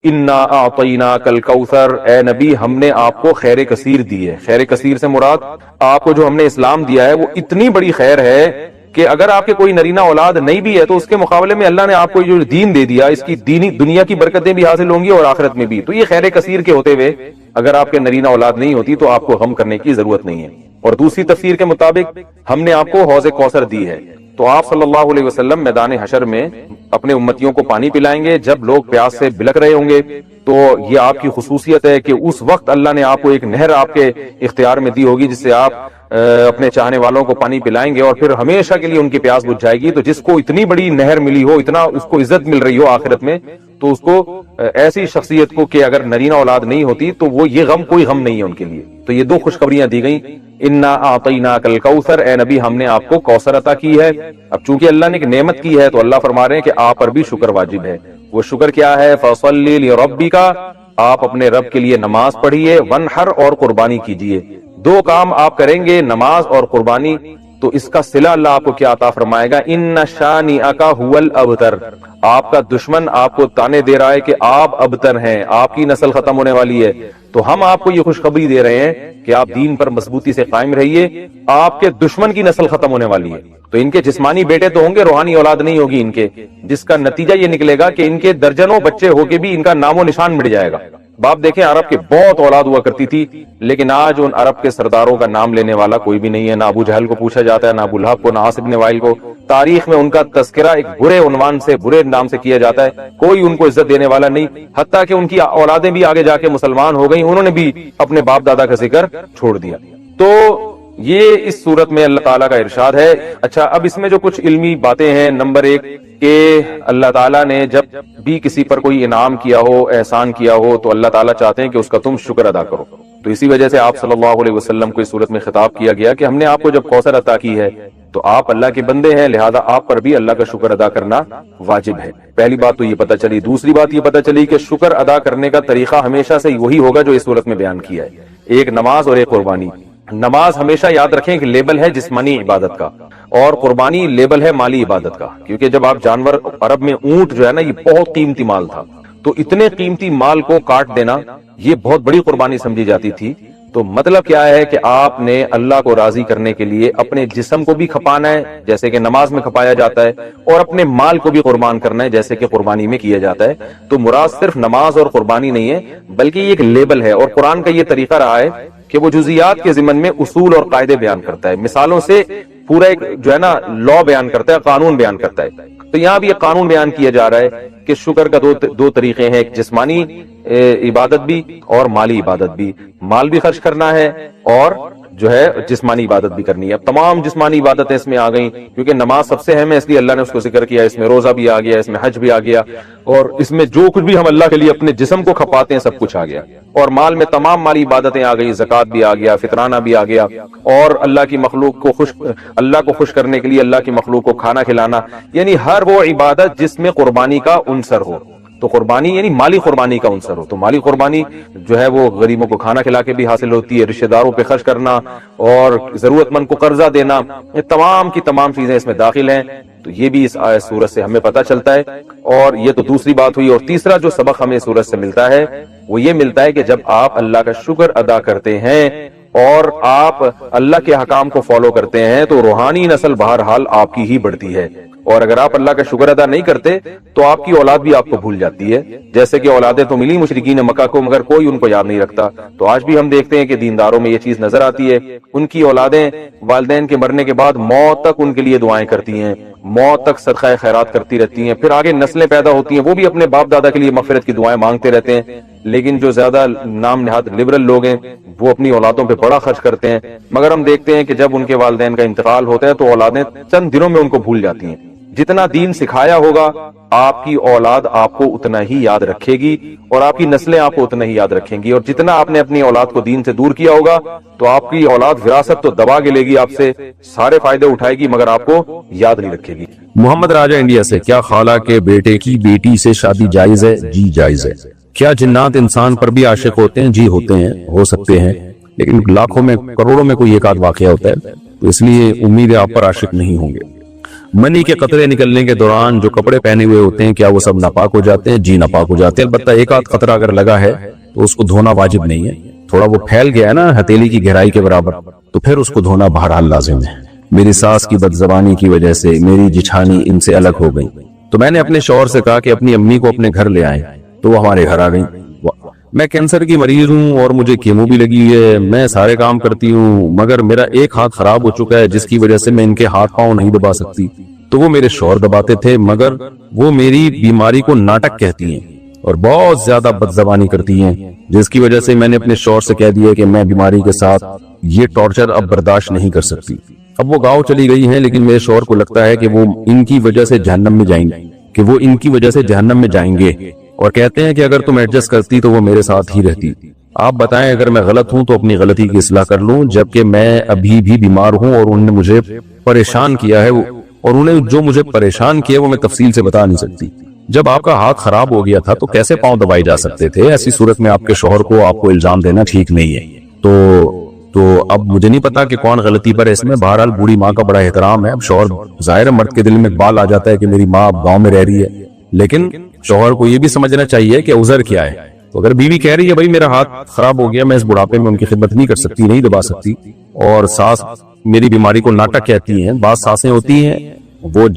انا اعطیناک الکوثر، اے نبی ہم نے آپ کو خیر کثیر دی ہے۔ خیر کثیر سے مراد آپ کو جو ہم نے اسلام دیا ہے وہ اتنی بڑی خیر ہے کہ اگر آپ کے کوئی نرینہ اولاد نہیں بھی ہے تو اس کے مقابلے میں اللہ نے آپ کو جو دین دے دیا، اس کی دینی دنیا کی برکتیں بھی حاصل ہوں گی اور آخرت میں بھی۔ تو یہ خیر کثیر کے ہوتے ہوئے اگر آپ کے نرینہ اولاد نہیں ہوتی تو آپ کو غم کرنے کی ضرورت نہیں ہے۔ اور دوسری تفسیر کے مطابق ہم نے آپ کو حوض کوثر دی ہے، تو آپ صلی اللہ علیہ وسلم میدان حشر میں اپنے امتیوں کو پانی پلائیں گے جب لوگ پیاس سے بلک رہے ہوں گے۔ تو یہ آپ کی خصوصیت ہے کہ اس وقت اللہ نے آپ کو ایک نہر آپ کے اختیار میں دی ہوگی جس سے آپ اپنے چاہنے والوں کو پانی پلائیں گے اور پھر ہمیشہ کے لیے ان کی پیاس بجھ جائے گی۔ تو جس کو اتنی بڑی نہر ملی ہو، اتنا اس کو عزت مل رہی ہو آخرت میں، تو اس کو ایسی شخصیت کو کہ اگر نرینہ اولاد نہیں ہوتی تو وہ یہ غم کوئی غم نہیں ہے ان کے لیے۔ تو یہ دو خوشخبریاں دی گئیں، انا اعطیناک الکوثر، اے نبی ہم نے آپ کو کوثر عطا کی ہے۔ اب چونکہ اللہ نے ایک نعمت کی ہے تو اللہ فرما رہے ہیں کہ آپ پر بھی شکر واجب ہے۔ وہ شکر کیا ہے؟ فصلی لربک، آپ اپنے رب کے لیے نماز پڑھیے، ونحر اور قربانی کیجیے۔ دو کام آپ کریں گے، نماز اور قربانی، تو اس کا صلہ اللہ آپ کو کیا عطا فرمائے گا؟ ان شانئک ھو الابتر، آپ کا دشمن آپ کو تانے دے رہا ہے کہ آپ ابتر ہیں، آپ کی نسل ختم ہونے والی ہے، تو ہم آپ کو یہ خوشخبری دے رہے ہیں کہ آپ دین پر مضبوطی سے قائم رہیے، آپ کے دشمن کی نسل ختم ہونے والی ہے۔ تو ان کے جسمانی بیٹے تو ہوں گے، روحانی اولاد نہیں ہوگی ان کے، جس کا نتیجہ یہ نکلے گا کہ ان کے درجنوں بچے ہو کے بھی ان کا نام و نشان مٹ جائے گا۔ باپ دیکھیں عرب کے بہت اولاد ہوا کرتی تھی، لیکن آج ان عرب کے سرداروں کا نام لینے والا کوئی بھی نہیں ہے، نہ ابو جہل کو پوچھا جاتا ہے، نہ ابو لہب کو، نہ عاص بن وائل کو۔ تاریخ میں ان کا تذکرہ ایک برے عنوان سے، برے نام سے کیا جاتا ہے، کوئی ان کو عزت دینے والا نہیں، حتیٰ کہ ان کی اولادیں بھی آگے جا کے مسلمان ہو گئیں، انہوں نے بھی اپنے باپ دادا کا ذکر چھوڑ دیا۔ تو یہ اس صورت میں اللہ تعالیٰ کا ارشاد ہے۔ اچھا، اب اس میں جو کچھ علمی باتیں ہیں، نمبر ایک کہ اللہ تعالیٰ نے جب بھی کسی پر کوئی انعام کیا ہو، احسان کیا ہو، تو اللہ تعالیٰ چاہتے ہیں کہ اس کا تم شکر ادا کرو۔ تو اسی وجہ سے آپ صلی اللہ علیہ وسلم کو اس صورت میں خطاب کیا گیا کہ ہم نے آپ کو جب کوثر عطا کی ہے تو آپ اللہ کے بندے ہیں، لہذا آپ پر بھی اللہ کا شکر ادا کرنا واجب ہے۔ پہلی بات تو یہ پتہ چلی۔ دوسری بات یہ پتہ چلی کہ شکر ادا کرنے کا طریقہ ہمیشہ سے وہی ہوگا جو اس صورت میں بیان کیا ہے، ایک نماز اور ایک قربانی۔ نماز ہمیشہ یاد رکھیں کہ لیبل ہے جسمانی عبادت کا، اور قربانی لیبل ہے مالی عبادت کا، کیونکہ جب آپ جانور، عرب میں اونٹ جو ہے نا، یہ بہت قیمتی مال تھا، تو اتنے قیمتی مال کو کاٹ دینا یہ بہت بڑی قربانی سمجھی جاتی تھی۔ تو مطلب کیا ہے کہ آپ نے اللہ کو راضی کرنے کے لیے اپنے جسم کو بھی کھپانا ہے جیسے کہ نماز میں کھپایا جاتا ہے، اور اپنے مال کو بھی قربان کرنا ہے جیسے کہ قربانی میں کیا جاتا ہے۔ تو مراد صرف نماز اور قربانی نہیں ہے، بلکہ یہ ایک لیبل ہے، اور قرآن کا یہ طریقہ رہا ہے کہ وہ جزیات کے ضمن میں اصول اور قاعدے بیان کرتا ہے، مثالوں سے پورا ایک جو ہے نا لا بیان کرتا ہے، قانون بیان کرتا ہے۔ تو یہاں بھی ایک قانون بیان کیا جا رہا ہے کہ شکر کا دو طریقے ہیں، ایک جسمانی عبادت بھی اور مالی عبادت بھی، مال بھی خرچ کرنا ہے اور جو ہے جسمانی عبادت بھی کرنی ہے۔ اب تمام جسمانی عبادتیں اس میں آ گئیں، کیونکہ نماز سب سے اہم ہے اس لیے اللہ نے اس کو ذکر کیا، اس میں روزہ بھی آ گیا، اس میں حج بھی آ گیا، اور اس میں جو کچھ بھی ہم اللہ کے لیے اپنے جسم کو کھپاتے ہیں سب کچھ آ گیا، اور مال میں تمام مالی عبادتیں آ گئی، زکوٰۃ بھی آ گیا، فطرانہ بھی آ گیا، اور اللہ کی مخلوق کو اللہ کو خوش کرنے کے لیے اللہ کی مخلوق کو کھانا کھلانا، یعنی ہر وہ عبادت جس میں قربانی کا عنصر ہو۔ تو قربانی یعنی مالی قربانی کا عنصر ہو، تو مالی قربانی جو ہے وہ غریبوں کو کھانا کھلا کے بھی حاصل ہوتی ہے، رشتہ داروں پہ خرچ کرنا اور ضرورت مند کو قرضہ دینا، یہ تمام کی تمام چیزیں اس میں داخل ہیں۔ تو یہ بھی اس آیت سورت سے ہمیں پتہ چلتا ہے، اور یہ تو دوسری بات ہوئی۔ اور تیسرا جو سبق ہمیں سورت سے ملتا ہے وہ یہ ملتا ہے کہ جب آپ اللہ کا شکر ادا کرتے ہیں اور آپ اللہ کے حکام کو فالو کرتے ہیں تو روحانی نسل بہرحال آپ کی ہی بڑھتی ہے، اور اگر آپ اللہ کا شکر ادا نہیں کرتے تو آپ کی اولاد بھی آپ کو بھول جاتی ہے، جیسے کہ اولادیں تو ملی مشرکین مکہ کو مگر کوئی ان کو یاد نہیں رکھتا۔ تو آج بھی ہم دیکھتے ہیں کہ دینداروں میں یہ چیز نظر آتی ہے، ان کی اولادیں والدین کے مرنے کے بعد موت تک ان کے لیے دعائیں کرتی ہیں، موت تک صدقہ خیرات کرتی رہتی ہیں، پھر آگے نسلیں پیدا ہوتی ہیں وہ بھی اپنے باپ دادا کے لیے مغفرت کی دعائیں مانگتے رہتے ہیں، لیکن جو زیادہ نام نہاد لبرل لوگ ہیں وہ اپنی اولادوں پہ بڑا خرچ کرتے ہیں، مگر ہم دیکھتے ہیں کہ جب ان کے والدین کا انتقال ہوتا ہے تو اولادیں چند دنوں میں ان کو بھول جاتی ہیں۔ جتنا دین سکھایا ہوگا آپ کی اولاد آپ کو اتنا ہی یاد رکھے گی، اور آپ کی نسلیں آپ کو اتنا ہی یاد رکھیں گی، اور جتنا آپ نے اپنی اولاد کو دین سے دور کیا ہوگا تو آپ کی اولاد وراثت تو دبا کے لے گی، آپ سے سارے فائدے اٹھائے گی مگر آپ کو یاد نہیں رکھے گی۔ محمد راجہ انڈیا سے، کیا خالہ کے بیٹے کی بیٹی سے شادی جائز ہے؟ جی جائز ہے۔ کیا جنات انسان پر بھی عاشق ہوتے ہیں؟ جی ہوتے ہیں، ہو سکتے ہیں، لیکن لاکھوں میں کروڑوں میں کوئی ایک آدھ واقعہ ہوتا ہے، تو اس لیے امید ہے آپ پر عاشق نہیں ہوں گے۔ منی کے قطرے نکلنے کے دوران جو کپڑے پہنے ہوئے ہوتے ہیں کیا وہ سب ناپاک ہو جاتے ہیں؟ جی ناپاک ہو جاتے ہیں، البتہ ایک آدھ قطرہ اگر لگا ہے تو اس کو دھونا واجب نہیں ہے، تھوڑا وہ پھیل گیا ہے نا ہتھیلی کی گہرائی کے برابر، تو پھر اس کو دھونا بہرحال لازم ہے۔ میری ساس کی بدزبانی کی وجہ سے میری جٹھانی ان سے الگ ہو گئی، تو میں نے اپنے شوہر سے کہا کہ اپنی امی کو اپنے گھر لے آئیں، تو وہ ہمارے گھر آ گئیں۔ میں کینسر کی مریض ہوں اور مجھے کیمو بھی لگی ہوئی ہے، میں سارے کام کرتی ہوں مگر میرا ایک ہاتھ خراب ہو چکا ہے جس کی وجہ سے میں ان کے ہاتھ پاؤں نہیں دبا سکتی، تو وہ میرے شوہر دباتے تھے، مگر وہ میری بیماری کو ناٹک کہتی ہیں اور بہت زیادہ بدزبانی کرتی ہیں، جس کی وجہ سے میں نے اپنے شوہر سے کہہ دیا کہ میں بیماری کے ساتھ یہ ٹارچر اب برداشت نہیں کر سکتی۔ اب وہ گاؤں چلی گئی ہیں، لیکن میرے شوہر کو لگتا ہے کہ وہ ان کی وجہ سے جہنم میں جائیں گے، اور کہتے ہیں کہ اگر تم ایڈجسٹ کرتی تو وہ میرے ساتھ ہی رہتی۔ آپ بتائیں اگر میں غلط ہوں تو اپنی غلطی کی اصلاح کر لوں، جبکہ میں ابھی بھی بیمار ہوں اور انہوں نے مجھے پریشان کیا ہے، اور انہیں جو مجھے پریشان کیا وہ میں تفصیل سے بتا نہیں سکتی۔ جب آپ کا ہاتھ خراب ہو گیا تھا تو کیسے پاؤں دبائے جا سکتے تھے؟ ایسی صورت میں آپ کے شوہر کو آپ کو الزام دینا ٹھیک نہیں ہے۔ تو اب مجھے نہیں پتا کہ کون غلطی پر ہے اس میں، بہرحال بوڑھی ماں کا بڑا احترام ہے۔ اب شوہر ظاہر مرد کے دل میں بال آ جاتا ہے کہ میری ماں اب گاؤں میں رہ رہی ہے، لیکن شوہر کو یہ بھی سمجھنا چاہیے کہ عذر کیا ہے۔ تو اگر بیوی کہہ رہی ہے بھائی میرا ہاتھ خراب ہو گیا، میں اس بڑھاپے میں ان کی خدمت نہیں کر سکتی، نہیں دبا سکتی، اور ساس میری بیماری کو ناٹک کہتی ہیں، بعض ساسیں ہوتی ہیں وہ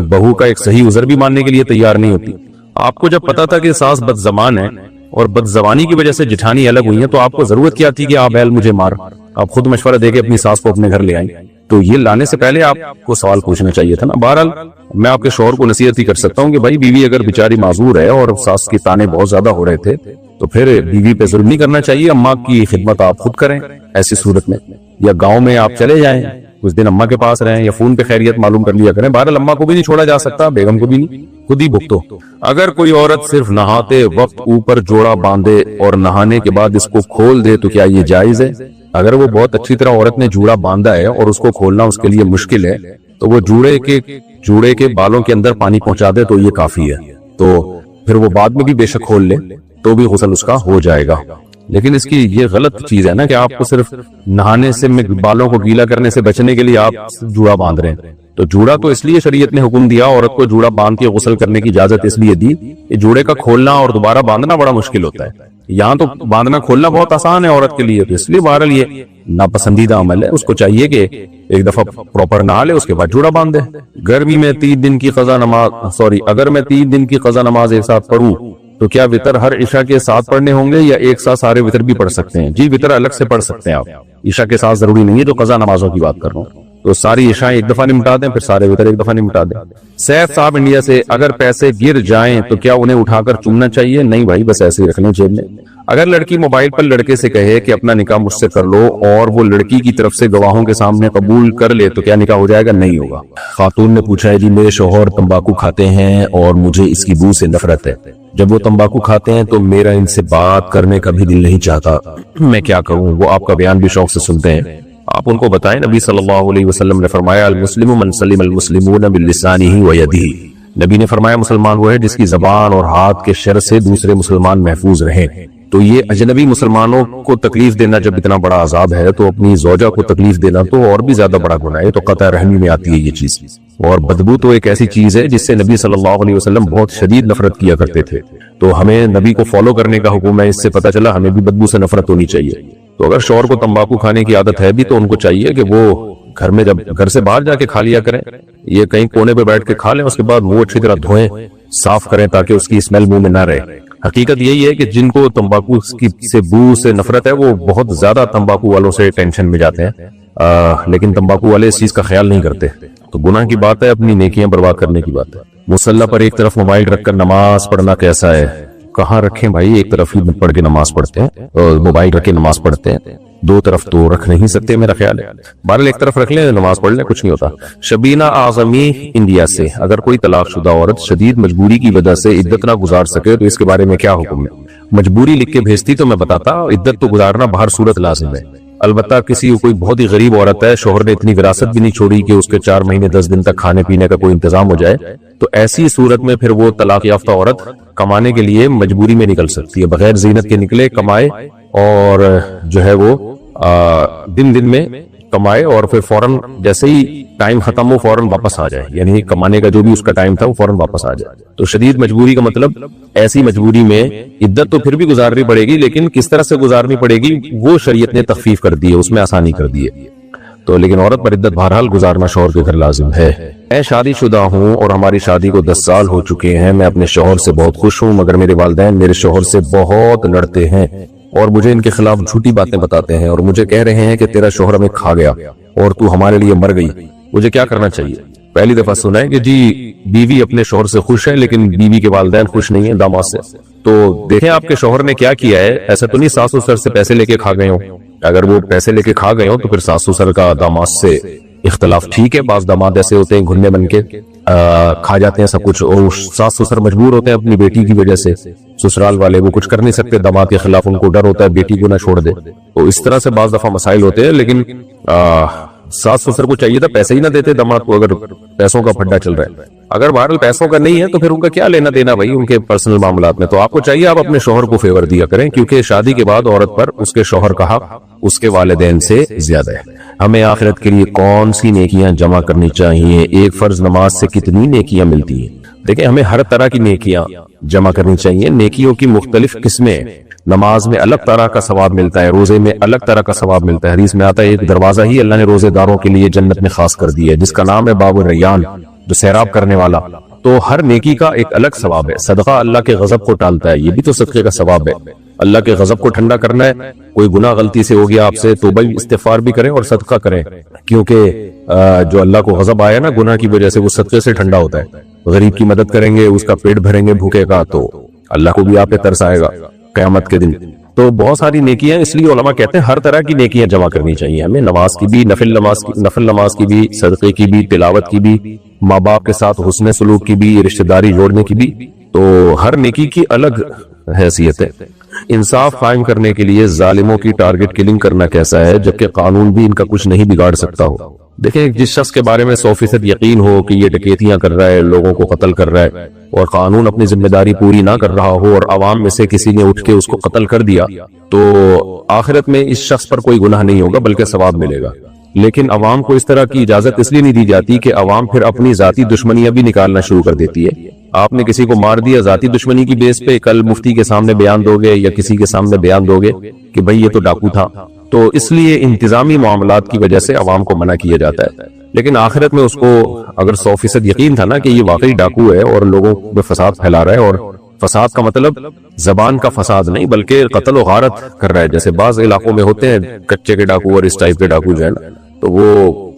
بہو کا ایک صحیح عذر بھی ماننے کے لیے تیار نہیں ہوتی۔ آپ کو جب پتا تھا کہ ساس بدزبان ہے اور بدزبانی کی وجہ سے جٹھانی الگ ہوئی ہیں تو آپ کو ضرورت کیا تھی کہ آپ بیل مجھے مار؟ آپ خود مشورہ دے کے اپنی ساس کو اپنے گھر لے آئیں، تو یہ لانے سے پہلے آپ کو سوال پوچھنا چاہیے تھا نا۔ بہرحال میں آپ کے شوہر کو نصیحت ہی کر سکتا ہوں کہ بھائی بیوی اگر بیچاری معذور ہے اور ساس کی تانے بہت زیادہ ہو رہے تھے تو پھر بیوی پہ ظلم نہیں کرنا چاہیے، اماں کی خدمت آپ خود کریں ایسی صورت میں، یا گاؤں میں آپ چلے جائیں کچھ دن اماں کے پاس رہیں، یا فون پہ خیریت معلوم کر لیا کریں۔ بہرحال اماں کو بھی نہیں چھوڑا جا سکتا، بیگم کو بھی نہیں، خود ہی بھگتو۔ اگر کوئی عورت صرف نہاتے وقت اوپر جوڑا باندھے اور نہانے کے بعد اس کو کھول دے تو کیا یہ جائز ہے؟ اگر وہ بہت اچھی طرح عورت نے جوڑا باندھا ہے اور اس کو کھولنا اس کے لیے مشکل ہے تو وہ جوڑے کے بالوں کے اندر پانی پہنچا دے تو یہ کافی ہے، تو پھر وہ بعد میں بھی بے شک کھول لے تو بھی غسل اس کا ہو جائے گا۔ لیکن اس کی یہ غلط چیز ہے نا کہ آپ کو صرف نہانے سے بالوں کو گیلا کرنے سے بچنے کے لیے آپ جوڑا باندھ رہے ہیں۔ تو جوڑا تو اس لیے شریعت نے حکم دیا عورت کو جوڑا باندھ کے غسل کرنے کی اجازت اس لیے دی کہ جوڑے کا کھولنا اور دوبارہ باندھنا بڑا مشکل ہوتا ہے، یہاں تو باندھنا کھولنا بہت آسان ہے عورت کے لیے، تو اس لیے بہرحال یہ ناپسندیدہ عمل ہے، اس کو چاہیے کہ ایک دفعہ پراپر نہا لے اس کے بعد جوڑا باندھ دے۔ گرمی میں 3 دن کی قضا اگر میں 3 دن کی قضا نماز ایک ساتھ پڑھوں تو کیا وتر ہر عشاء کے ساتھ پڑھنے ہوں گے یا ایک ساتھ سارے وتر بھی پڑھ سکتے ہیں؟ جی وتر الگ سے پڑھ سکتے ہیں آپ، عشاء کے ساتھ ضروری نہیں ہے، جو قضا نمازوں کی بات کر رہا ہوں تو ساری عشاء ایک دفعہ نمٹا دیں پھر سارے وتر ایک دفعہ نمٹا دیں۔ سیف صاحب انڈیا سے، اگر پیسے گر جائیں تو کیا انہیں اٹھا کر چومنا چاہیے؟ نہیں بھائی، بس ایسے ہی رکھ لیں جیب میں۔ اگر لڑکی موبائل پر لڑکے سے کہے کہ اپنا نکاح مجھ سے کر لو اور وہ لڑکی کی طرف سے گواہوں کے سامنے قبول کر لے تو کیا نکاح ہو جائے گا؟ نہیں ہوگا۔ خاتون نے پوچھا ہے جی میرے شوہر تمباکو کھاتے ہیں اور مجھے اس کی بو سے نفرت ہے، جب وہ تمباکو کھاتے ہیں تو میرا ان سے بات کرنے کا بھی دل نہیں چاہتا، میں کیا کروں؟ وہ آپ کا بیان بھی شوق سے سنتے ہیں، آپ ان کو بتائیں نبی صلی اللہ علیہ وسلم نے فرمایا المسلم من سلم المسلمون بلسانہ ویدہ، نبی نے فرمایا مسلمان وہ ہے جس کی زبان اور ہاتھ کے شر سے دوسرے مسلمان محفوظ رہیں۔ تو یہ اجنبی مسلمانوں کو تکلیف دینا جب اتنا بڑا عذاب ہے تو اپنی زوجہ کو تکلیف دینا تو اور بھی زیادہ بڑا گناہ ہے، تو قطع رحمی میں آتی ہے یہ چیز۔ اور بدبو تو ایک ایسی چیز ہے جس سے نبی صلی اللہ علیہ وسلم بہت شدید نفرت کیا کرتے تھے، تو ہمیں نبی کو فالو کرنے کا حکم ہے، اس سے پتہ چلا ہمیں بھی بدبو سے نفرت ہونی چاہیے۔ تو اگر شوہر کو تمباکو کھانے کی عادت ہے بھی تو ان کو چاہیے کہ وہ گھر میں جب گھر سے باہر جا کے کھا لیا کریں، یہ کہیں کونے پہ بیٹھ کے کھا لیں، اس کے بعد منہ اچھی طرح دھوئیں، صاف کریں تاکہ اس کی اسمیل منہ میں نہ رہے۔ حقیقت یہی ہے کہ جن کو تمباکو سے بو سے نفرت ہے وہ بہت زیادہ تمباکو والوں سے ٹینشن میں جاتے ہیں، لیکن تمباکو والے اس چیز کا خیال نہیں کرتے، تو گناہ کی بات ہے، اپنی نیکیاں برباد کرنے کی بات ہے۔ مصلی پر ایک طرف موبائل رکھ کر نماز پڑھنا کیسا ہے؟ کہاں رکھیں بھائی، ایک طرف ہی پڑھ کے نماز پڑھتے ہیں اور موبائل رکھ کے نماز پڑھتے ہیں، دو طرف تو رکھ نہیں سکتے میرا خیال ہے، بہرحال ایک طرف رکھ لیں نماز پڑھ لیں، کچھ نہیں ہوتا۔ شبینہ اعظمی انڈیا سے، اگر کوئی طلاق شدہ عورت شدید مجبوری کی وجہ سے عدت نہ گزار سکے تو اس کے بارے میں کیا حکم ہے؟ مجبوری لکھ کے بھیجتی تو میں بتاتا، عدت تو گزارنا بہر صورت لازم ہے، البتہ کسی کوئی بہت ہی غریب عورت ہے، شوہر نے اتنی وراثت بھی نہیں چھوڑی کہ اس کے 4 مہینے 10 دن تک کھانے پینے کا کوئی انتظام ہو جائے، تو ایسی صورت میں پھر وہ طلاق یافتہ عورت کمانے کے لیے مجبوری میں نکل سکتی ہے، بغیر زینت کے نکلے، کمائے اور جو ہے وہ دن میں کمائے اور پھر فوراً جیسے ہی ٹائم ختم ہو فوراً واپس آ جائے، یعنی کمانے کا جو بھی اس کا ٹائم تھا وہ فوراً واپس آ جائے۔ تو شدید مجبوری کا مطلب ایسی مجبوری میں عدت تو پھر بھی گزارنی پڑے گی، لیکن کس طرح سے گزارنی پڑے گی وہ شریعت نے تخفیف کر دی ہے، اس میں آسانی کر دی ہے۔ تو لیکن عورت پر عدت بہرحال گزارنا شوہر کے گھر لازم ہے۔ میں شادی شدہ ہوں اور ہماری شادی کو 10 سال ہو چکے ہیں، میں اپنے شوہر سے بہت خوش ہوں، مگر میرے والدین میرے شوہر سے بہت لڑتے ہیں اور مجھے ان کے خلاف جھوٹی باتیں بتاتے ہیں اور مجھے کہہ رہے ہیں کہ تیرا شوہر ہمیں کھا گیا اور تو ہمارے لیے مر گئی، مجھے کیا کرنا چاہیے؟ پہلی دفعہ سنا ہے کہ جی بیوی اپنے شوہر سے خوش ہے لیکن بیوی کے والدین خوش نہیں ہیں داماد سے۔ تو دیکھیں آپ کے شوہر نے کیا کیا ہے، ایسا تو نہیں ساس سسر سے پیسے لے کے کھا گئے ہوں، اگر وہ پیسے لے کے کھا گئے ہوں تو پھر ساس سسر کا داماد سے اختلاف ٹھیک ہے، بعض داماد ایسے ہوتے ہیں گھننے بن کے کھا جاتے ہیں سب کچھ، اور ساس سسر مجبور ہوتے ہیں اپنی بیٹی کی وجہ سے، سسرال والے وہ کچھ کر نہیں سکتے داماد کے خلاف، ان کو ڈر ہوتا ہے بیٹی کو نہ چھوڑ دے، تو اس طرح سے بعض دفعہ مسائل ہوتے ہیں۔ لیکن ساس سسر کو چاہیے تھا پیسے ہی نہ دیتے داماد کو، اگر پیسوں کا پھڈا چل رہا ہے، اگر بہرحال پیسوں کا نہیں ہے تو پھر ان کا کیا لینا دینا بھائی ان کے پرسنل معاملات میں۔ تو آپ کو چاہیے آپ اپنے شوہر کو فیور دیا کریں، کیونکہ شادی کے بعد عورت پر اس کے شوہر کا حق اس کے والدین سے زیادہ ہے۔ ہمیں آخرت کے لیے کون سی نیکیاں جمع کرنی چاہیے؟ ایک فرض نماز سے کتنی نیکیاں ملتی ہیں؟ دیکھیں ہمیں ہر طرح کی نیکیاں جمع کرنی چاہیے، نیکیوں کی مختلف قسمیں، نماز میں الگ طرح کا ثواب ملتا ہے، روزے میں الگ طرح کا ثواب ملتا ہے، حدیث میں آتا ہے ایک دروازہ ہی اللہ نے روزے داروں کے لیے جنت میں خاص کر دی ہے جس کا نام ہے باب الریان، جو سیراب کرنے والا۔ تو ہر نیکی کا ایک الگ ثواب ہے۔ صدقہ اللہ کے غضب کو ٹالتا ہے، یہ بھی تو صدقے کا ثواب ہے، اللہ کے غضب کو ٹھنڈا کرنا ہے۔ کوئی گناہ غلطی سے ہو گیا آپ سے توبہ استغفار بھی کریں اور صدقہ کریں، کیونکہ جو اللہ کو غضب آیا نا گناہ کی وجہ سے وہ صدقے سے ٹھنڈا ہوتا ہے۔ غریب کی مدد کریں گے، اس کا پیٹ بھریں گے بھوکے کا، تو اللہ کو بھی آپ پہ ترس آئے گا قیامت کے دن۔ تو بہت ساری نیکیاں، اس لیے علماء کہتے ہیں ہر طرح کی نیکیاں جمع کرنی چاہیے ہمیں، نماز کی بھی، نفل نماز کی بھی، صدقے کی بھی، تلاوت کی بھی، ماں باپ کے ساتھ حسن سلوک کی بھی، رشتہ داری جوڑنے کی بھی۔ تو ہر نیکی کی الگ حیثیت ہے۔ انصاف قائم کرنے کے لیے ظالموں کی ٹارگٹ کلنگ کرنا کیسا ہے جبکہ قانون بھی ان کا کچھ نہیں بگاڑ سکتا ہو؟ دیکھیں جس شخص کے بارے میں 100% یقین ہو کہ یہ ڈکیتیاں کر رہا ہے، لوگوں کو قتل کر رہا ہے اور قانون اپنی ذمہ داری پوری نہ کر رہا ہو اور عوام میں سے کسی نے اٹھ کے اس کو قتل کر دیا، تو آخرت میں اس شخص پر کوئی گناہ نہیں ہوگا بلکہ ثواب ملے گا۔ لیکن عوام کو اس طرح کی اجازت اس لیے نہیں دی جاتی کہ عوام پھر اپنی ذاتی دشمنیاں بھی نکالنا شروع کر دیتی ہے۔ آپ نے کسی کو مار دیا ذاتی دشمنی کی بیس پہ، کل مفتی کے سامنے بیان دو گے یا کسی کے سامنے بیان دو گے کہ بھئی یہ تو ڈاکو تھا، تو اس لیے انتظامی معاملات کی وجہ سے عوام کو منع کیا جاتا ہے۔ لیکن آخرت میں اس کو اگر 100% یقین تھا نا کہ یہ واقعی ڈاکو ہے اور لوگوں میں فساد پھیلا رہا ہے، اور فساد کا مطلب زبان کا فساد نہیں بلکہ قتل و غارت کر رہا ہے، جیسے بعض علاقوں میں ہوتے ہیں کچے کے ڈاکو اور اس ٹائپ کے ڈاکو جو ہے نا، تو وہ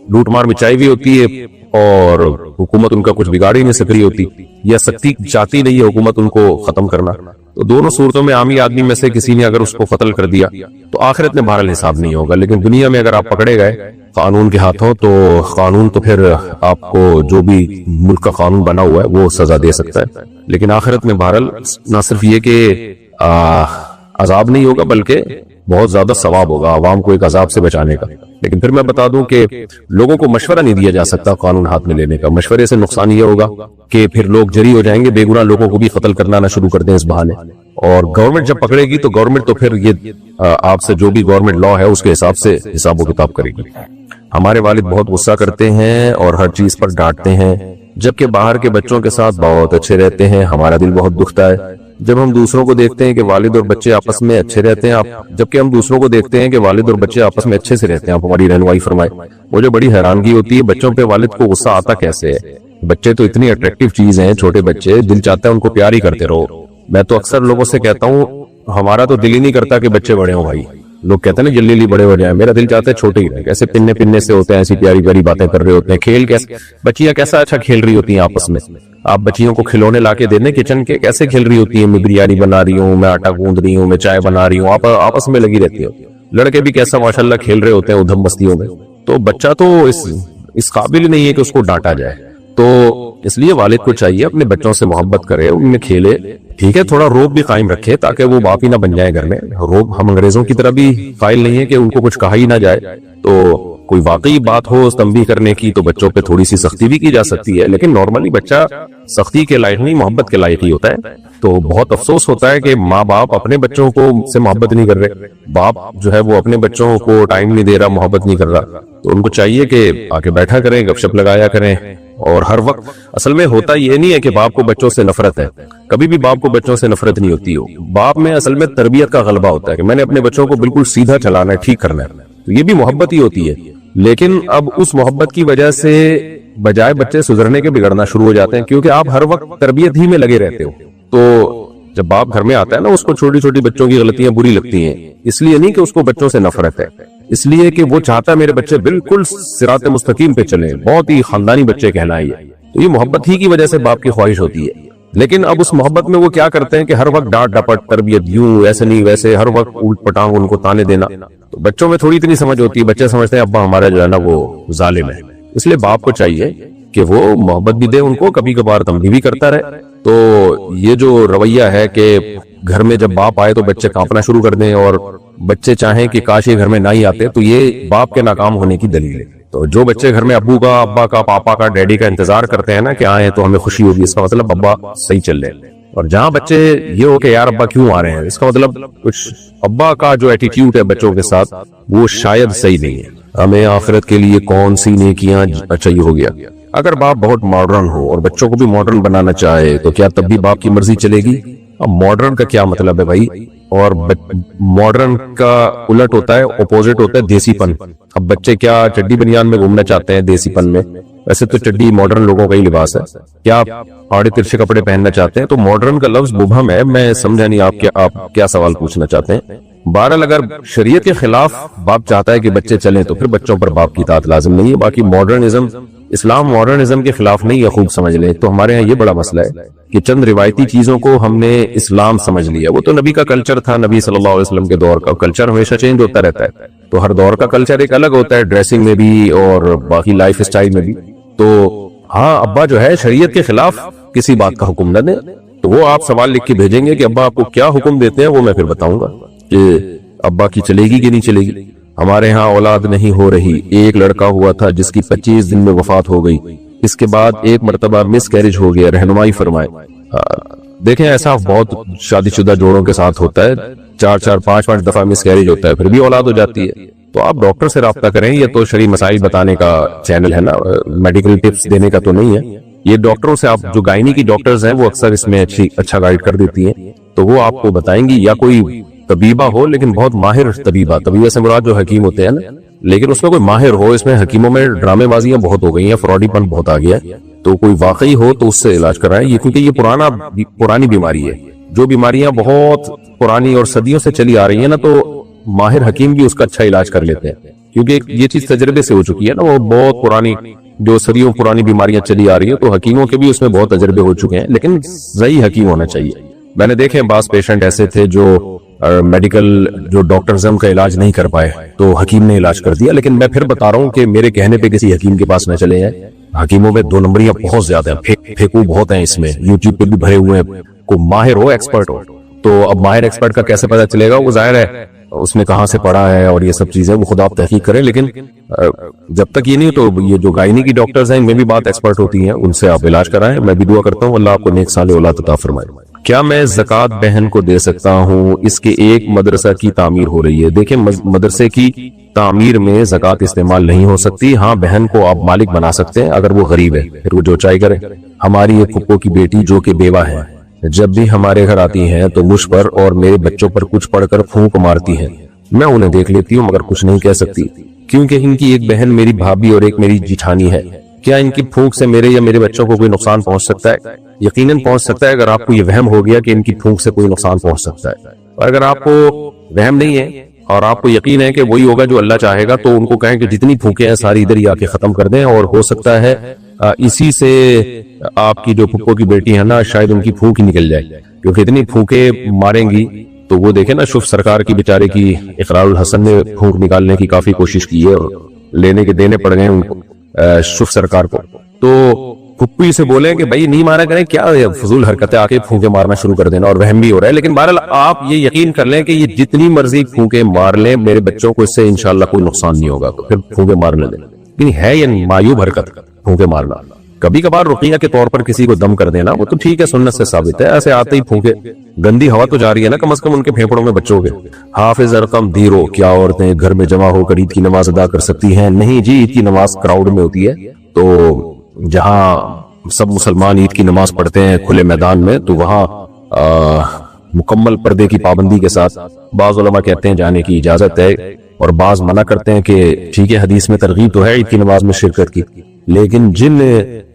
لوٹ مار مچائی بھی ہوتی ہے اور حکومت ان کا کچھ بگاڑ ہی نہیں سک رہی ہوتی، یا سختی چاہتی نہیں ہے حکومت ان کو ختم کرنا۔ تو دونوں صورتوں میں عامی آدمی میں سے کسی نے اگر اس کو قتل کر دیا تو آخرت میں بہرحال حساب نہیں ہوگا، لیکن دنیا میں اگر آپ پکڑے گئے قانون کے ہاتھوں تو قانون تو پھر آپ کو جو بھی ملک کا قانون بنا ہوا ہے وہ سزا دے سکتا ہے۔ لیکن آخرت میں بہرحال نہ صرف یہ کہ عذاب نہیں ہوگا بلکہ بہت زیادہ ثواب ہوگا عوام کو ایک عذاب سے بچانے کا۔ لیکن پھر میں بتا دوں کہ لوگوں کو مشورہ نہیں دیا جا سکتا قانون ہاتھ میں لینے کا، مشورے سے نقصان یہ ہوگا کہ پھر لوگ جری ہو جائیں گے، بے گناہ لوگوں کو بھی قتل کرنا نہ شروع کر دیں اس بہانے، اور گورنمنٹ جب پکڑے گی تو گورنمنٹ تو پھر یہ آپ سے جو بھی گورنمنٹ لا ہے اس کے حساب سے حساب و کتاب کرے گی۔ ہمارے والد بہت غصہ کرتے ہیں اور ہر چیز پر ڈانٹتے ہیں، جبکہ باہر کے بچوں کے ساتھ بہت اچھے رہتے ہیں، ہمارا دل بہت دکھتا ہے جب ہم دوسروں کو دیکھتے ہیں کہ والد اور بچے آپس میں اچھے رہتے ہیں، جبکہ ہم دوسروں کو دیکھتے ہیں کہ والد اور بچے آپس میں اچھے سے رہتے ہیں۔ آپ ہماری رہنمائی فرمائیں۔ مجھے بڑی حیرانگی ہوتی ہے بچوں پہ والد کو غصہ آتا کیسے ہے؟ بچے تو اتنی اٹریکٹیو چیز ہیں، چھوٹے بچے، دل چاہتا ہے ان کو پیار ہی کرتے رہو۔ میں تو اکثر لوگوں سے کہتا ہوں ہمارا تو دل ہی نہیں کرتا کہ بچے بڑے ہوں بھائی، لوگ کہتے ہیں نا جلدی بڑے ہو جائیں، میرا دل چاہتا ہے چھوٹے ہی رہیں، کیسے پننے پننے سے ہوتے ہیں، ایسی پیاری پیاری باتیں کر رہے ہوتے ہیں، کھیل کیسے بچیاں کیسا اچھا کھیل رہی ہوتی ہیں آپس میں۔ آپ بچیوں کو کھلونے لا کے دینے کچن کے، کیسے کھیل رہی ہوتی ہیں، میں بریانی بنا رہی ہوں، میں آٹا گوندھ رہی ہوں، میں چائے بنا رہی ہوں، آپ آپس میں لگی رہتی ہو۔ لڑکے بھی کیسا ماشاءاللہ کھیل رہے ہوتے ہیں ادھم بستیوں میں۔ تو بچہ تو اس قابل ہی نہیں ہے کہ اس کو ڈانٹا جائے، تو اس لیے والد کو چاہیے اپنے بچوں سے محبت کرے، ان میں کھیلے، ٹھیک ہے تھوڑا روب بھی قائم رکھے تاکہ وہ باپ ہی نہ بن جائے گھر میں۔ روب ہم انگریزوں کی طرح بھی قائل نہیں ہے کہ ان کو کچھ کہا ہی نہ جائے، تو کوئی واقعی بات ہو تنبیہ کرنے کی تو بچوں پہ تھوڑی سی سختی بھی کی جا سکتی ہے، لیکن نارملی بچہ سختی کے لائق نہیں، محبت کے لائق ہی ہوتا ہے. تو بہت افسوس ہوتا ہے کہ ماں باپ اپنے بچوں کو سے محبت نہیں کر رہے، باپ جو ہے وہ اپنے بچوں کو ٹائم نہیں دے رہا، محبت نہیں کر رہا. تو ان کو چاہیے کہ آ کے بیٹھا کریں، گپ شپ لگایا کریں. اور ہر وقت اصل میں ہوتا یہ نہیں ہے کہ باپ کو بچوں سے نفرت ہے، کبھی بھی باپ کو بچوں سے نفرت نہیں ہوتی. باپ میں اصل میں تربیت کا غلبہ ہوتا ہے کہ میں نے اپنے بچوں کو بالکل سیدھا چلانا ہے، ٹھیک کرنا ہے. تو یہ بھی محبت ہی ہوتی ہے. لیکن اب اس محبت کی وجہ سے بجائے بچے سدھرنے کے بگڑنا شروع ہو جاتے ہیں، کیونکہ آپ ہر وقت تربیت ہی میں لگے رہتے ہو. تو جب باپ گھر میں آتا ہے نا، اس کو چھوٹی چھوٹی بچوں کی غلطیاں بری لگتی ہیں. اس لیے نہیں کہ اس کو بچوں سے نفرت ہے، اس لیے کہ وہ چاہتا ہے میرے بچے بالکل صراط مستقیم پہ چلیں، بہت ہی خاندانی بچے کہلائیں. تو یہ محبت ہی کی وجہ سے باپ کی خواہش ہوتی ہے. لیکن اب اس محبت میں وہ کیا کرتے ہیں کہ ہر وقت ڈانٹ ڈپٹ، تربیت یوں ایسے نہیں ویسے، ہر وقت الٹ پٹانگ ان کو تانے دینا. تو بچوں میں تھوڑی اتنی سمجھ ہوتی ہے، بچے سمجھتے ہیں ابا ہمارا جو ہے نا وہ ظالم ہے. اس لیے باپ کو چاہیے کہ وہ محبت بھی دے ان کو، کبھی کبھار تنبیہ بھی کرتا رہے. تو یہ جو رویہ ہے کہ گھر میں جب باپ آئے تو بچے کانپنا شروع کر دیں اور بچے چاہیں کہ کاش یہ گھر میں نہ ہی آتے، تو یہ باپ کے ناکام ہونے کی دلیل ہے. تو جو بچے گھر میں ابو کا، ابا کا، پاپا کا، ڈیڈی کا انتظار کرتے ہیں نا کہ آئیں تو ہمیں خوشی ہوگی، اس کا مطلب ابا صحیح چل رہے. اور جہاں بچے یہ ہو کہ یار ابا کیوں آ رہے ہیں، اس کا مطلب کچھ ابا کا جو ایٹیٹیوڈ ہے بچوں کے ساتھ وہ شاید صحیح نہیں ہے. ہمیں آخرت کے لیے کون سی نیکیاں، اچھا یہ ہو گیا. اگر باپ بہت ماڈرن ہو اور بچوں کو بھی ماڈرن بنانا چاہے تو کیا تب بھی باپ کی مرضی چلے گی؟ اب ماڈرن کا کیا مطلب ہے بھائی؟ اور ماڈرن کا الٹ ہوتا ہے، اپوزٹ ہوتا ہے دیسی پن. اب بچے کیا چڈی بنیان میں گھومنا چاہتے ہیں دیسی پن میں؟ ویسے تو چڈی ماڈرن لوگوں کا ہی لباس ہے. کیا آڑے ترچھے کپڑے پہننا چاہتے ہیں؟ تو ماڈرن کا لفظ مبہم ہے، میں سمجھا نہیں آپ کیا سوال پوچھنا چاہتے ہیں. بہرحال اگر شریعت کے خلاف باپ چاہتا ہے کہ بچے چلیں تو پھر بچوں پر باپ کی اطاعت لازم نہیں ہے. باقی ماڈرنزم، اسلام ماڈرنزم کے خلاف نہیں ہے، خوب سمجھ لیں. تو ہمارے ہاں یہ بڑا مسئلہ ہے کہ چند روایتی چیزوں کو ہم نے اسلام سمجھ لیا. وہ تو نبی کا کلچر تھا، نبی صلی اللہ علیہ وسلم کے دور کا. کلچر ہمیشہ چینج ہوتا رہتا ہے، تو ہر دور کا کلچر ایک الگ ہوتا ہے، ڈریسنگ میں بھی اور باقی لائف اسٹائل میں بھی. تو ہاں ابا جو ہے شریعت کے خلاف کسی بات کا حکم نہ دیں، تو وہ آپ سوال لکھ کے بھیجیں گے کہ ابا آپ کو کیا حکم دیتے ہیں، وہ میں پھر بتاؤں گا کہ ابا کی چلے گی کہ نہیں چلے گی. ہمارے ہاں اولاد نہیں ہو رہی. ایک لڑکا ہوا تھا جس کی 25 دن میں وفات ہو گئی، اس کے بعد ایک مرتبہ مس کیریج ہو گیا، رہنمائی فرمائے. دیکھیں ایسا بہت شادی شدہ جوڑوں کے ساتھ ہوتا ہے، 4 5 دفعہ مس کیریج ہوتا ہے، پھر بھی اولاد ہو جاتی ہے. تو آپ ڈاکٹر سے رابطہ کریں. یہ تو شرعی مسائل بتانے کا چینل ہے نا، میڈیکل ٹپس دینے کا تو نہیں ہے. یہ ڈاکٹروں سے آپ جو گائنی کی ڈاکٹرز ہیں وہ اکثر اس میں اچھا گائیڈ کر دیتی ہیں، تو وہ آپ کو بتائیں گی. یا کوئی طبیبہ ہو لیکن بہت ماہر طبیبہ سے مراد جو حکیم ہوتے ہیں نا، لیکن اس میں کوئی ماہر ہو. اس میں حکیموں میں ڈرامے بازیاں بہت ہو گئی ہیں، فراڈی پن بہت آ گیا ہے. تو کوئی واقعی ہو تو اس سے علاج کرائیں. یہ کیونکہ یہ پرانی بیماری ہے. جو بیماریاں بہت پرانی اور صدیوں سے چلی آ رہی ہیں نا، تو ماہر حکیم بھی اس کا اچھا علاج کر لیتے ہیں، کیونکہ یہ چیز تجربے سے ہو چکی ہے نا. وہ بہت پرانی جو صدیوں پرانی بیماریاں چلی آ رہی ہیں، تو حکیموں کے بھی اس میں بہت تجربے ہو چکے ہیں. لیکن صحیح حکیم ہونا چاہیے. میں نے دیکھے بعض پیشنٹ ایسے تھے جو میڈیکل جو ڈاکٹرز ہیں ان کا علاج نہیں کر پائے تو حکیم نے علاج کر دیا. لیکن میں پھر بتا رہا ہوں کہ میرے کہنے پہ کسی حکیم کے پاس نہ چلے ہیں. حکیموں میں 2 نمبریاں بہت زیادہ ہیں، پھیکو بہت ہیں اس میں، یوٹیوب پہ بھی بھرے ہوئے ہیں. کوئی ماہر ہو، ایکسپرٹ ہو. تو اب ماہر ایکسپرٹ کا کیسے پتہ چلے گا؟ وہ ظاہر ہے اس نے کہاں سے پڑھا ہے اور یہ سب چیزیں، وہ خود آپ تحقیق کریں. لیکن جب تک یہ نہیں تو یہ جو گائنی کی ڈاکٹرز ہیں ان میں بھی بات ایکسپرٹ ہوتی ہیں، ان سے آپ علاج کرائیں. میں بھی دعا کرتا ہوں اللہ آپ کو نیک صالح اولاد عطا فرمائے. کیا میں زکوٰۃ بہن کو دے سکتا ہوں؟ اس کے ایک مدرسہ کی تعمیر ہو رہی ہے. دیکھیں مدرسے کی تعمیر میں زکوٰۃ استعمال نہیں ہو سکتی. ہاں بہن کو آپ مالک بنا سکتے ہیں اگر وہ غریب ہے، پھر وہ جو چاہے کرے. ہماری ایک پھپھو کی بیٹی جو کہ بیوہ ہے، جب بھی ہمارے گھر آتی ہیں تو مجھ پر اور میرے بچوں پر کچھ پڑھ کر پھونک مارتی ہیں. میں انہیں دیکھ لیتی ہوں مگر کچھ نہیں کہہ سکتی، کیونکہ ان کی ایک بہن میری بھابھی اور ایک میری جیٹھانی ہے. کیا ان کی پھونک سے میرے یا میرے بچوں کو کوئی نقصان پہنچ سکتا ہے؟ یقیناً پہنچ سکتا ہے، اگر آپ کو یہ وہم ہو گیا کہ ان کی پھونک سے کوئی نقصان پہنچ سکتا ہے. اور اگر آپ کو وہم نہیں ہے اور آپ کو یقین ہے کہ وہی ہوگا جو اللہ چاہے گا، تو ان کو کہیں کہ جتنی پھونکیں ہیں ساری ادھر ہی آ کے ختم کر دیں. اور ہو سکتا ہے اسی سے آپ کی جو پھپھو کی بیٹی ہے نا، شاید ان کی پھونک ہی نکل جائے، کیونکہ اتنی پھونکیں ماریں گی. تو وہ دیکھیں نا شف سرکار کی بیچارے کی، اقرار الحسن نے پھونک نکالنے کی کافی کوشش کی ہے اور لینے کے دینے پڑ گئے ان کو شف سرکار کو. تو پھپھی سے بولیں کہ بھائی نہیں مارا کریں، کیا فضول حرکتیں آ کے پھونکے مارنا شروع کر دینا، اور وہم بھی ہو رہا ہے. لیکن بہرحال آپ یہ یقین کر لیں کہ یہ جتنی مرضی پھونکے مار لیں، میرے بچوں کو اس سے انشاءاللہ کوئی نقصان نہیں ہوگا، تو پھر پھونکے مارنے دیں. لیکن ہے یہ معیوب حرکت پھونکے مارنا. کبھی کبھار رقیہ کے طور پر کسی کو دم کر دینا وہ تو ٹھیک ہے، سنت سے ثابت ہے. ایسے آتے ہی پھونکے، گندی ہوا تو جاری ہے نا کم از کم ان کے پھیپڑوں میں بچوں کے. حافظ ارقم دیرو، کیا عورتیں گھر میں جمع ہو کر عید کی نماز ادا کر سکتی ہیں؟ نہیں جی، عید کی نماز کراؤڈ میں ہوتی ہے، تو جہاں سب مسلمان عید کی نماز پڑھتے ہیں کھلے میدان میں، تو وہاں مکمل پردے کی پابندی کے ساتھ. بعض علماء کہتے ہیں جانے کی اجازت ہے، اور بعض منع کرتے ہیں کہ ٹھیک ہے حدیث میں ترغیب تو ہے عید کی نماز میں شرکت کی، لیکن جن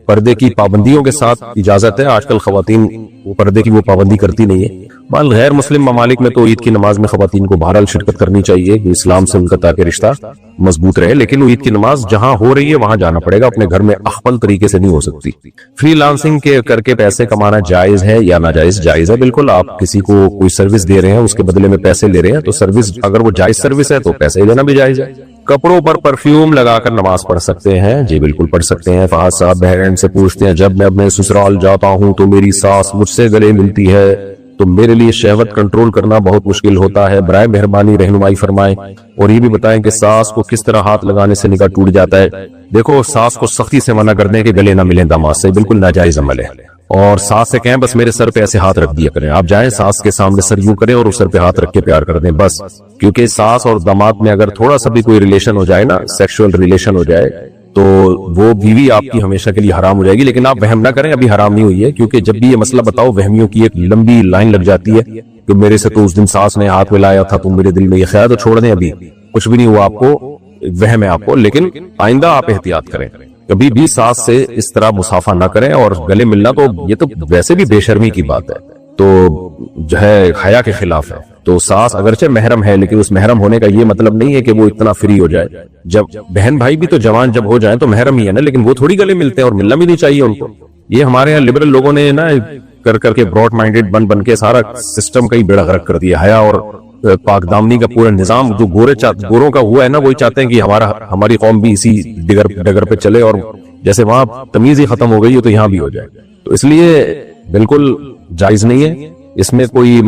پردے کی پابندیوں کے ساتھ اجازت ہے، آج کل خواتین وہ پردے کی وہ پابندی کرتی نہیں ہے. بال غیر مسلم ممالک میں تو عید کی نماز میں خواتین کو بہرحال شرکت کرنی چاہیے کہ اسلام سے ان کا تاکہ رشتہ مضبوط رہے، لیکن وہ عید کی نماز جہاں ہو رہی ہے وہاں جانا پڑے گا، اپنے گھر میں اخفل طریقے سے نہیں ہو سکتی. فری لانسنگ کے کر کے پیسے کمانا جائز ہے یا ناجائز؟ جائز ہے بالکل. آپ کسی کو کوئی سروس دے رہے ہیں، اس کے بدلے میں پیسے لے رہے ہیں، تو سروس اگر وہ جائز سروس ہے تو پیسے لینا بھی جائز ہے. کپڑوں پر پرفیوم لگا کر نماز پڑھ سکتے ہیں؟ جی بالکل پڑھ سکتے ہیں. فہد صاحب بحرین سے پوچھتے ہیں جب میں اپنے سسرال جاتا ہوں تو میری ساس مجھ سے گلے ملتی ہے تو میرے لیے شہوت کنٹرول کرنا بہت مشکل ہوتا ہے، برائے مہربانی رہنمائی فرمائیں، اور یہ بھی بتائیں کہ ساس کو کس طرح ہاتھ لگانے سے نکاح ٹوٹ جاتا ہے. دیکھو ساس کو سختی سے منع کر دیں کہ گلے نہ ملیں داماد سے، بالکل ناجائز عمل ہے. اور ساس سے کہیں بس میرے سر پہ ایسے ہاتھ رکھ دیا کریں، آپ جائیں ساس کے سامنے سر یوں کریں اور اس سر پہ ہاتھ رکھ کے پیار کر دیں بس. کیونکہ ساس اور داماد میں اگر تھوڑا سا بھی کوئی ریلیشن ہو جائے نا، سیکشول ریلیشن ہو جائے، تو وہ بیوی آپ کی ہمیشہ کے لیے حرام ہو جائے گی. لیکن آپ وہم نہ کریں ابھی حرام نہیں ہوئی ہے، کیونکہ جب بھی یہ مسئلہ بتاؤ وہمیوں کی ایک لمبی لائن لگ جاتی ہے کہ میرے سے تو اس دن ساس نے ہاتھ ملایا تھا تو میرے دل میں یہ خیال، تو چھوڑ دیں، ابھی کچھ بھی نہیں ہوا آپ کو، وہم ہے آپ کو. لیکن آئندہ آپ احتیاط کریں، کبھی بھی ساس سے اس طرح مصافحہ نہ کریں. اور گلے ملنا تو یہ تو ویسے بھی بے شرمی کی بات ہے، تو جو ہے حیا کے خلاف ہے. تو ساس اگرچہ محرم ہے، لیکن اس محرم ہونے کا یہ مطلب نہیں ہے کہ وہ اتنا فری ہو جائے. جب بہن بھائی بھی تو جوان جب ہو جائیں تو محرم ہی ہے نا، لیکن وہ تھوڑی گلے ملتے ہیں، اور ملنا بھی نہیں چاہیے ان کو. یہ ہمارے یہاں لبرل لوگوں نے نا کر کر کے براڈ مائنڈڈ بن کے سارا سسٹم کا ہی بیڑا غرق کر دیا. حیا اور پاک دامنی کا پورا نظام جو گوروں کا ہوا ہے نا، وہی چاہتے ہیں کہ ہماری قوم بھی اسی ڈگر پہ چلے، اور جیسے وہاں تمیز ہی ختم ہو گئی ہے تو یہاں بھی ہو جائے. تو اس لیے بالکل جائز نہیں ہے. اس میں کوئی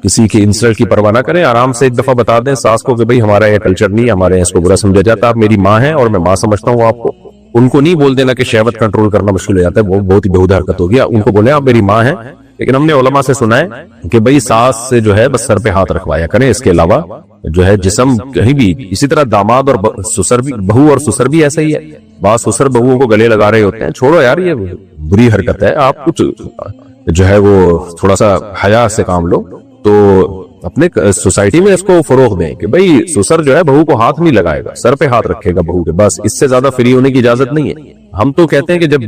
کسی کی انسلٹ کی پرواہ نہ کریں، آرام سے ایک دفعہ بتا دیں ساس کو کہ بھئی ہمارا یہ کلچر نہیں ہے، ہمارے اس کو برا سمجھا جاتا، آپ میری ماں ہیں اور میں ماں سمجھتا ہوں آپ کو. ان کو نہیں بول دینا کہ شہوت کنٹرول کرنا مشکل ہو جاتا ہے، وہ بہت ہی بےہودہ حرکت ہو گیا. ان کو بولیں آپ میری ماں ہیں. لیکن ہم نے علماء سے سنا ہے کہ بھئی ساس سے جو ہے بس سر پہ ہاتھ رکھوایا کریں، اس کے علاوہ جو ہے جسم کہیں بھی. اسی طرح داماد اور سسر بھی، بہو اور سسر بھی ایسا ہی ہے. بعض سسر بہوؤں کو گلے لگا رہے ہوتے ہیں، چھوڑو یار یہ بری حرکت ہے. آپ کچھ جو ہے وہ تھوڑا سا حیا سے کام لو. تو اپنے سوسائٹی میں اس کو فروغ دیں کہ بھئی سسر جو ہے بہو کو ہاتھ نہیں لگائے گا، سر پہ ہاتھ رکھے گا بہو کے، بس اس سے زیادہ فری ہونے کی اجازت نہیں ہے. ہم تو کہتے ہیں کہ جب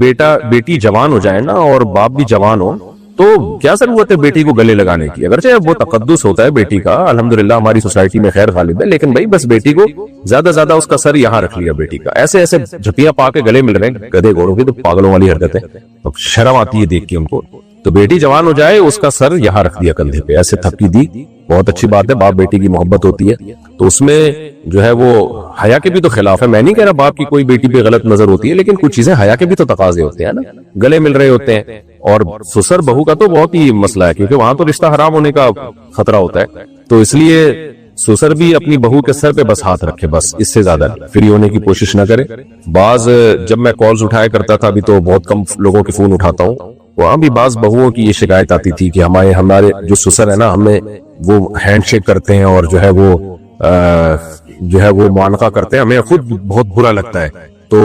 بیٹی جوان ہو جائے نا اور باپ بھی جوان ہو تو کیا ضرورت ہے بیٹی کو گلے لگانے کی. اگرچہ وہ تقدس ہوتا ہے بیٹی کا، الحمدللہ ہماری سوسائٹی میں خیر غالب ہے، لیکن بھائی بس بیٹی کو زیادہ اس کا سر یہاں رکھ لیا بیٹی کا. ایسے جھپیاں پا کے گلے مل رہے ہیں گدھے گھوڑوں کی، تو پاگلوں والی حرکت ہے. شرم آتی ہے دیکھ کے ان کو. تو بیٹی جوان ہو جائے اس کا سر یہاں رکھ دیا کندھے پہ، ایسے تھپکی دی، بہت اچھی بات ہے. باپ بیٹی کی محبت ہوتی ہے تو اس میں جو ہے وہ حیا کے بھی تو خلاف ہے. میں نہیں کہہ رہا باپ کی کوئی بیٹی پہ غلط نظر ہوتی ہے، لیکن کچھ چیزیں حیا کے بھی تو تقاضے ہوتے ہیں نا. گلے مل رہے ہوتے ہیں. اور سسر بہو کا تو بہت ہی مسئلہ ہے، کیونکہ وہاں تو رشتہ حرام ہونے کا خطرہ ہوتا ہے. تو اس لیے سسر بھی اپنی بہو کے سر پہ بس ہاتھ رکھے، بس اس سے زیادہ فری ہونے کی کوشش نہ کرے. بعض جب میں کالز اٹھایا کرتا تھا، ابھی تو بہت کم لوگوں کے فون اٹھاتا ہوں، وہاں بھی بعض بہوؤں کی یہ شکایت آتی تھی کہ ہمارے جو سسر ہے نا، ہمیں وہ ہینڈ شیک کرتے ہیں اور جو ہے وہ معانقہ کرتے ہیں، ہمیں خود بہت برا لگتا ہے. تو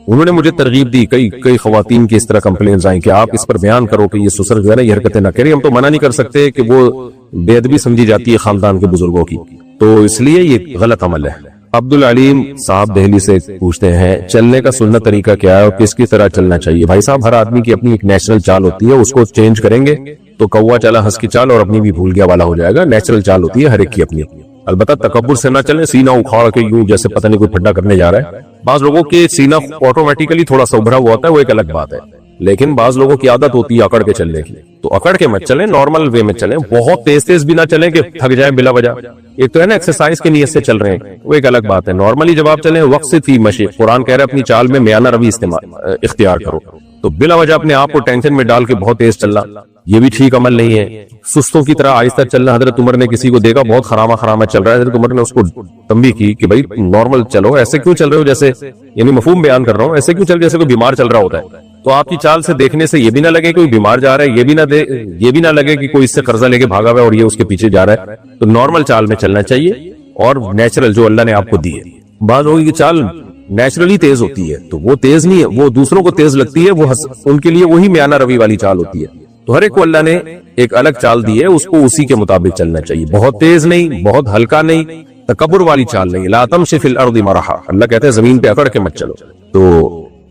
انہوں نے مجھے ترغیب دی، کئی خواتین کی اس طرح کمپلینز آئیں کہ آپ اس پر بیان کرو کہ یہ سسر جو ہے نا یہ حرکتیں نہ کریں. ہم تو منع نہیں کر سکتے کہ وہ بے ادبی سمجھی جاتی ہے خاندان کے بزرگوں کی، تو اس لیے یہ غلط عمل ہے. عبدالعلیم صاحب دہلی سے پوچھتے ہیں چلنے کا سنت طریقہ کیا ہے اور کس کی طرح چلنا چاہیے؟ بھائی صاحب ہر آدمی کی اپنی ایک نیچرل چال ہوتی ہے، اس کو چینج کریں گے تو کوا چلا ہنس کی چال اور اپنی بھی بھول گیا والا ہو جائے گا. نیچرل چال ہوتی ہے ہر ایک کی اپنی. البتہ تکبر سے نہ چلیں، سینہ اکھاڑ کے یوں جیسے پتہ نہیں کوئی پھڈا کرنے جا رہا ہے. بعض لوگوں کے سینہ آٹومیٹیکلی تھوڑا سا ابھرا ہوا ہوتا ہے، وہ ایک الگ بات ہے. لیکن بعض لوگوں کی عادت ہوتی ہے اکڑ کے چلنے کی، تو اکڑ کے مت چلیں، نارمل وے میں چلیں، بہت تیز تیز بھی نہ چلیں کہ تھک جائیں بلا وجہ۔ ایک تو ہے نا ایکسرسائز کی نیت سے چل رہے ہیں، وہ ایک الگ بات ہے۔ نارملی جب آپ چلیں وقت سے فی مشی، قرآن کہہ رہے ہیں اپنی چال میں میانہ روی اختیار کرو، تو بلا وجہ اپنے آپ کو ٹینشن میں ڈال کے بہت تیز چلنا یہ بھی ٹھیک عمل نہیں ہے۔ سستوں کی طرح آہستہ چلنا، حضرت عمر نے کسی کو دیکھا بہت خرامہ چل رہا ہے، حضرت عمر نے اس کو تنبیہ کی کہ بھائی نارمل چلو، ایسے کیوں چل رہے ہو جیسے، یعنی مفہوم بیان کر رہا ہوں، ایسے کیوں چل جیسے کوئی بیمار چل رہا ہوتا ہے۔ تو آپ کی چال سے دیکھنے سے یہ بھی نہ لگے کوئی بیمار جا رہا ہے، یہ بھی نہ لگے کہ کوئی اس سے قرضہ لے کے بھاگا ہوا ہے اور یہ اس کے پیچھے جا رہا ہے۔ تو نارمل چال میں چلنا چاہیے اور نیچرل جو اللہ نے آپ کو دی ہے۔ بعض لوگوں کی چال نیچرلی تیز ہوتی ہے تو وہ تیز نہیں ہے، وہ دوسروں کو تیز لگتی ہے، وہ ان کے لیے وہی میانہ روی والی چال ہوتی ہے۔ تو ہر ایک کو اللہ نے ایک الگ چال دی ہے، اس کو اسی کے مطابق چلنا چاہیے، بہت تیز نہیں، بہت ہلکا نہیں، تکبر والی چال نہیں۔ لا تمشی فی الارض مرحا، اللہ کہتے ہیں زمین پہ اکڑ کے مت چلو۔ تو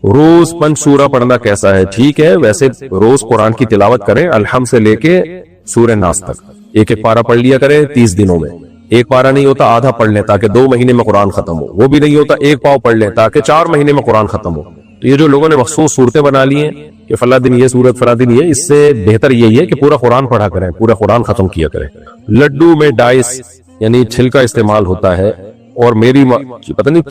روز 5 سورہ پڑھنا کیسا ہے؟ ٹھیک ہے، ویسے روز قرآن کی تلاوت کریں، الحمد سے لے کے سورہ ناس تک، ایک پارہ پڑھ لیا کریں 30 دنوں میں۔ ایک پارہ نہیں ہوتا آدھا پڑھ لیں تاکہ 2 مہینے میں قرآن ختم ہو، وہ بھی نہیں ہوتا 1 پاؤ پڑھ لیں تاکہ 4 مہینے میں قرآن ختم ہو۔ تو یہ جو لوگوں نے مخصوص صورتیں بنا لی ہیں کہ فلاں دن یہ صورت فلاں دن یہ، اس سے بہتر یہی ہے کہ پورا قرآن پڑھا کریں، پورا قرآن ختم کیا کریں۔ لڈو میں ڈائس یعنی چھلکا استعمال ہوتا ہے، اور میری پتہ نہیں